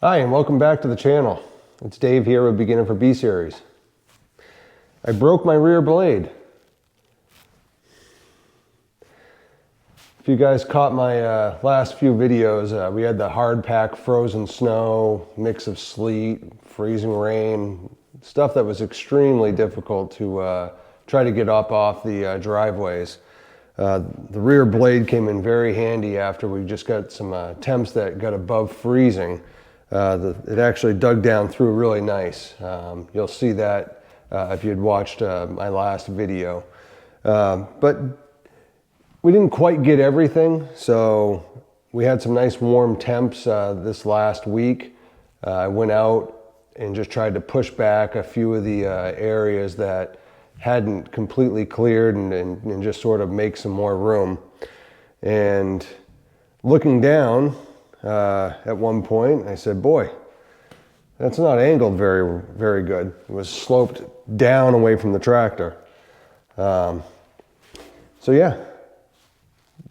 Hi, and welcome back to the channel. It's Dave here with Beginner for B Series. I broke my rear blade. If you guys caught my last few videos, we had the hard pack frozen snow, mix of sleet, freezing rain, stuff that was extremely difficult to try to get up off the driveways. The rear blade came in very handy after we just got some temps that got above freezing. It actually dug down through really nice. You'll see that if you'd watched my last video. But we didn't quite get everything, so we had some nice warm temps this last week. I went out and just tried to push back a few of the areas that hadn't completely cleared and just sort of make some more room. And looking down, at one point, I said, boy, that's not angled very, very good. It was sloped down away from the tractor. So yeah,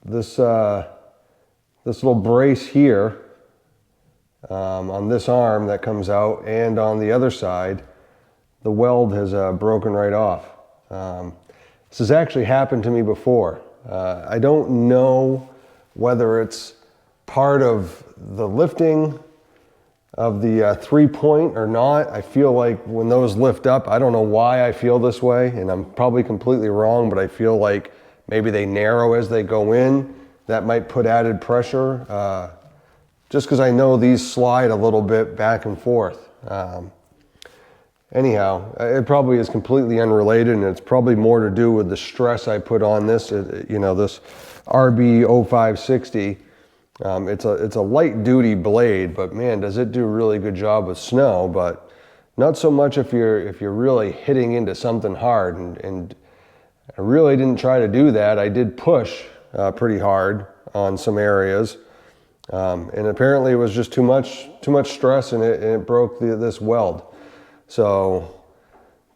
this little brace here on this arm that comes out and on the other side, the weld has broken right off. This has actually happened to me before. I don't know whether it's part of the lifting of the 3-point or not. I feel like when those lift up, I don't know why I feel this way, and I'm probably completely wrong, but I feel like maybe they narrow as they go in. That might put added pressure, just because I know these slide a little bit back and forth. Anyhow, it probably is completely unrelated, and it's probably more to do with the stress I put on this, this RB0560. It's a light duty blade, but man, does it do a really good job with snow, but not so much if you're really hitting into something hard. And I really didn't try to do that. I did push pretty hard on some areas, and apparently it was just too much stress, and it broke this weld. So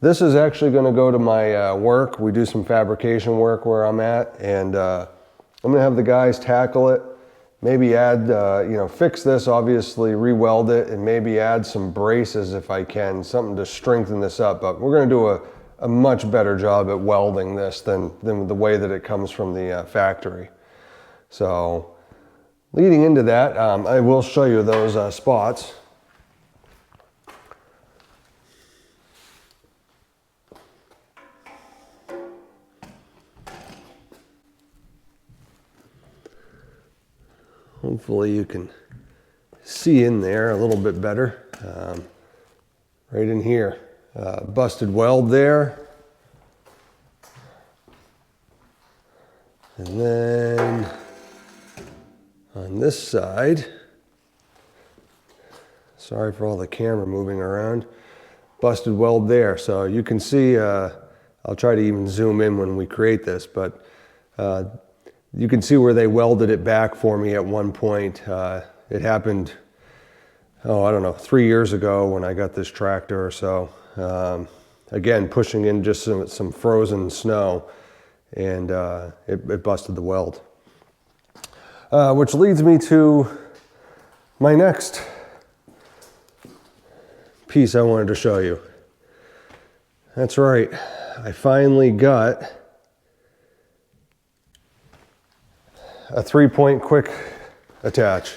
this is actually going to go to my work. We do some fabrication work where I'm at, and I'm going to have the guys tackle it. Maybe add, fix this, obviously re-weld it, and maybe add some braces if I can, something to strengthen this up. But we're going to do a much better job at welding this than the way that it comes from the factory. So leading into that, I will show you those spots. Hopefully you can see in there a little bit better. Right in here, busted weld there. And then on this side, sorry for all the camera moving around, busted weld there. So you can see, I'll try to even zoom in when we create this, but you can see where they welded it back for me at one point. It happened, I don't know, 3 years ago when I got this tractor or so. Again, pushing in just some frozen snow, and it busted the weld. Which leads me to my next piece I wanted to show you. That's right, I finally got a 3-point quick attach.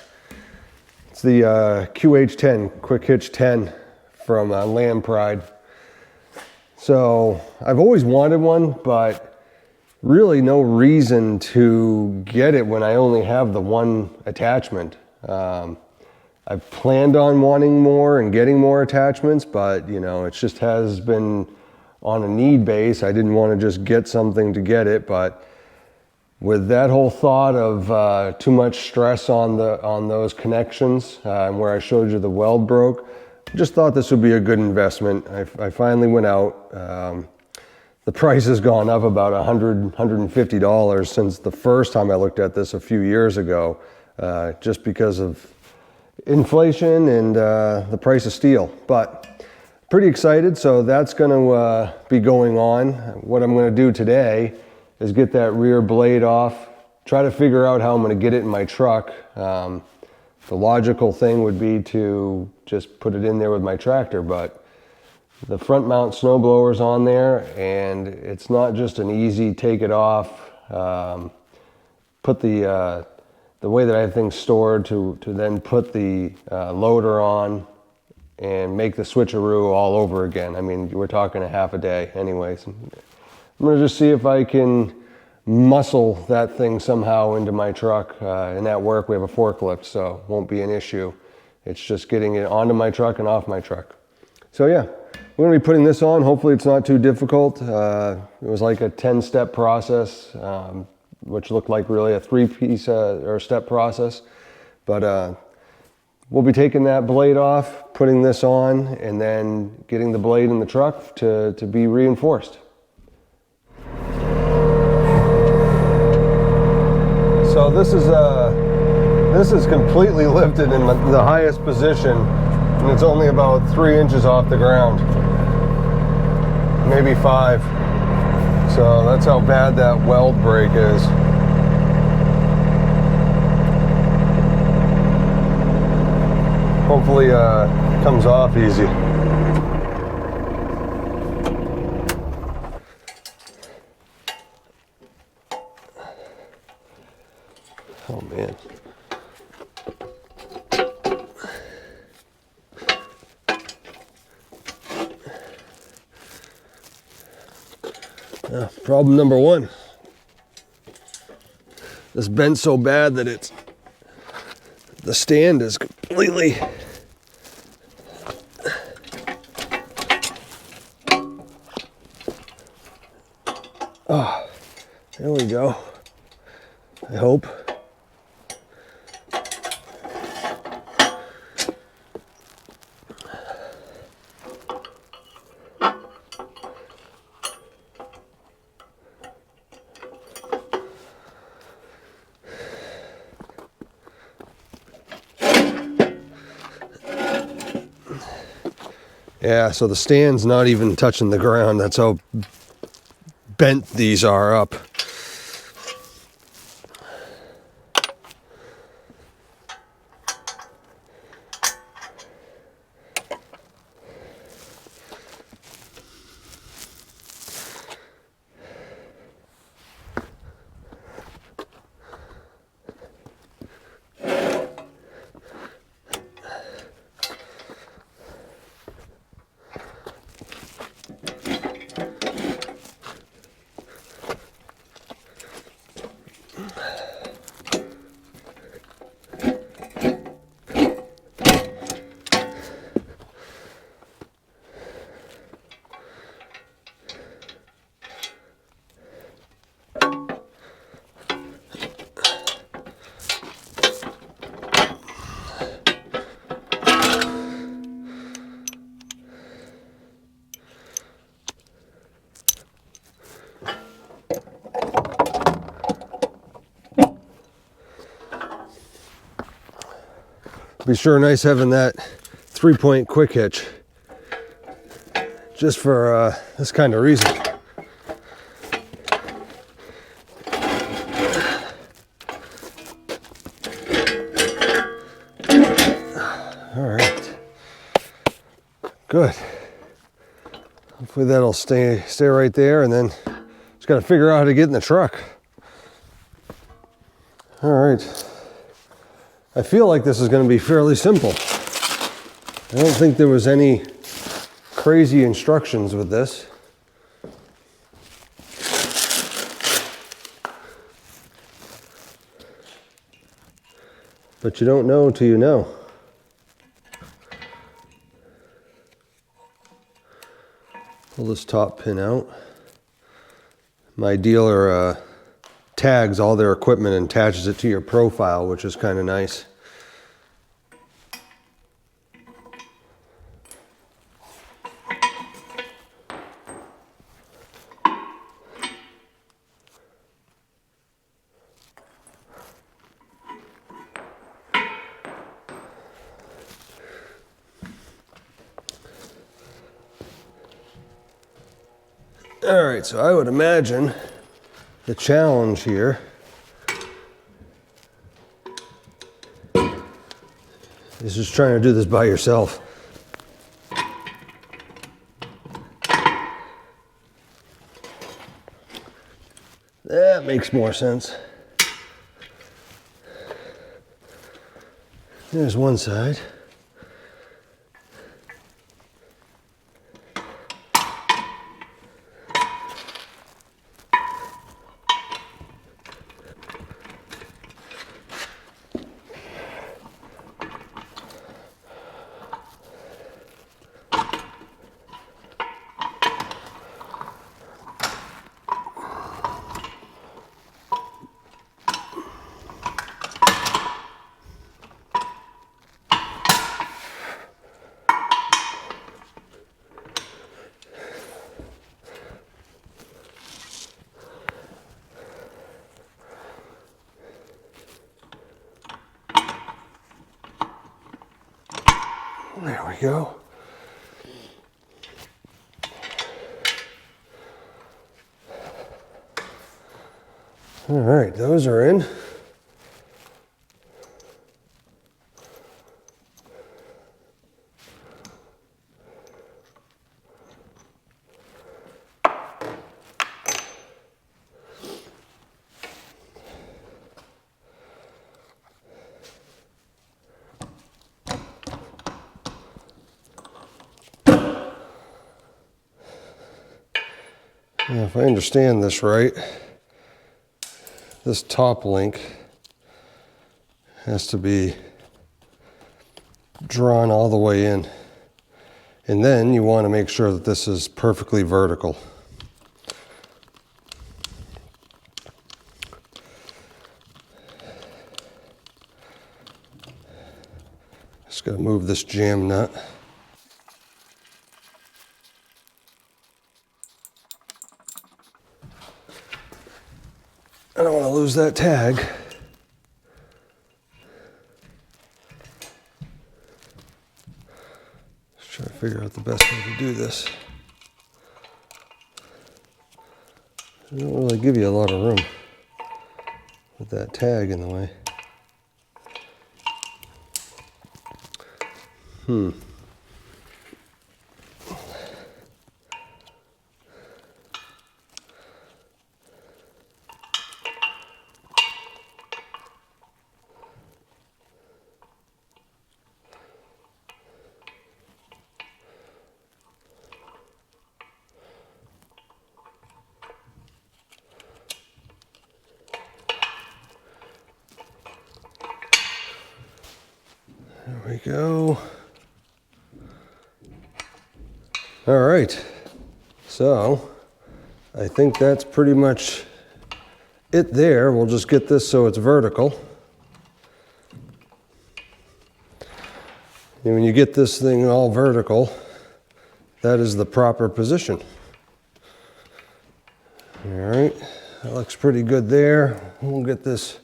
It's the QH10, Quick Hitch 10 from Land Pride. So I've always wanted one, but really no reason to get it when I only have the one attachment. I've planned on wanting more and getting more attachments, but it just has been on a need base. I didn't want to just get something to get it, but with that whole thought of too much stress on those connections, and where I showed you the weld broke, I just thought this would be a good investment. I finally went out. The price has gone up about $150 since the first time I looked at this a few years ago, just because of inflation and the price of steel. But pretty excited, so that's going to be going on. What I'm going to do today is get that rear blade off, try to figure out how I'm going to get it in my truck. The logical thing would be to just put it in there with my tractor, but the front mount snow blower's on there, and it's not just an easy take it off, put the way that I have things stored to then put the loader on and make the switcheroo all over again. I mean, we're talking a half a day anyways. I'm gonna just see if I can muscle that thing somehow into my truck. And at work we have a forklift, so it won't be an issue. It's just getting it onto my truck and off my truck. So yeah, we're gonna be putting this on. Hopefully it's not too difficult. It was like a 10-step process, which looked like really a 3-piece or step process. But we'll be taking that blade off, putting this on, and then getting the blade in the truck to be reinforced. So this is completely lifted in the highest position, and it's only about 3 inches off the ground, maybe 5. So that's how bad that weld break is. Hopefully it comes off easy. Oh man. Problem number 1. This bent so bad that the stand is completely there we go. I hope. Yeah, so the stand's not even touching the ground. That's how bent these are up. Be sure nice having that 3-point quick hitch just for this kind of reason. All right, good. Hopefully that'll stay right there, and then just got to figure out how to get in the truck. All right. I feel like this is going to be fairly simple. I don't think there was any crazy instructions with this. But you don't know till you know. Pull this top pin out. My dealer tags all their equipment and attaches it to your profile, which is kind of nice. All right, so I would imagine the challenge here This is trying to do this by yourself. That makes more sense. There's one side. There we go. All right, those are in. Now, if I understand this right, this top link has to be drawn all the way in. And then you want to make sure that this is perfectly vertical. Just got to move this jam nut. I don't want to lose that tag. Let's try to figure out the best way to do this. They don't really give you a lot of room with that tag in the way. There we go. All right, so I think that's pretty much it there. We'll just get this so it's vertical. And when you get this thing all vertical, that is the proper position. All right, that looks pretty good there. We'll get this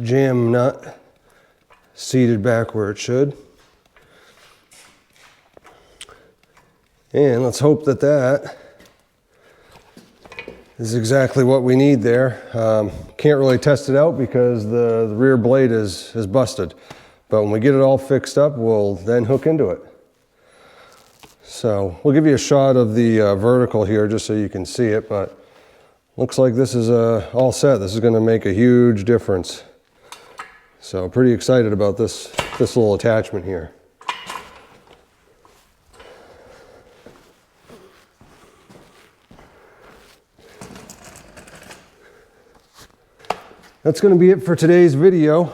jam nut seated back where it should. And let's hope that that is exactly what we need there. Can't really test it out because the rear blade is busted. But when we get it all fixed up, we'll then hook into it. So we'll give you a shot of the vertical here just so you can see it, but looks like this is all set. This is going to make a huge difference. So pretty excited about this little attachment here. That's going to be it for today's video.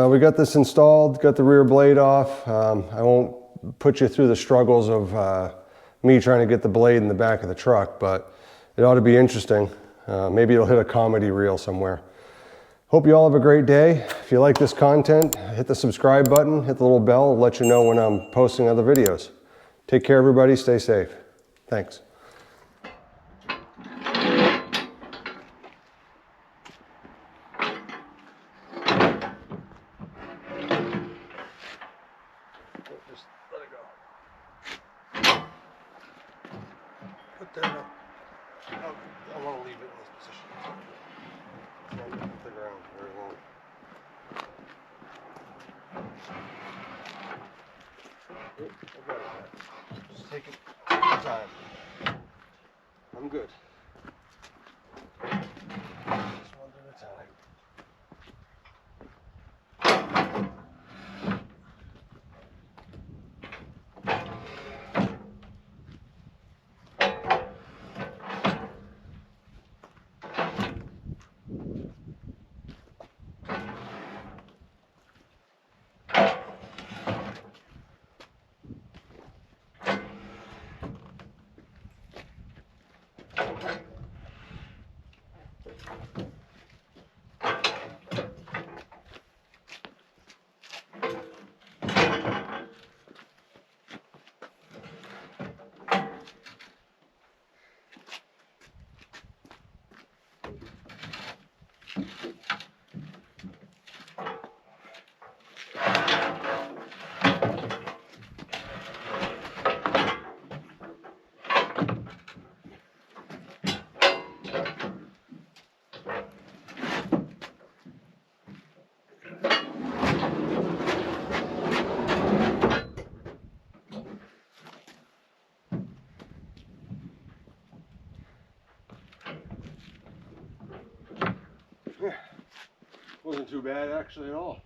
We got this installed, got the rear blade off. I won't put you through the struggles of me trying to get the blade in the back of the truck, but it ought to be interesting. Maybe it'll hit a comedy reel somewhere. Hope you all have a great day. If you like this content, hit the subscribe button, hit the little bell, it'll let you know when I'm posting other videos. Take care, everybody. Stay safe. Thanks. Just let it go. Put that up. I want to leave it in this position. Don't hit the ground very long. Take it time. I'm good. Just one at a time. Wasn't too bad actually at all.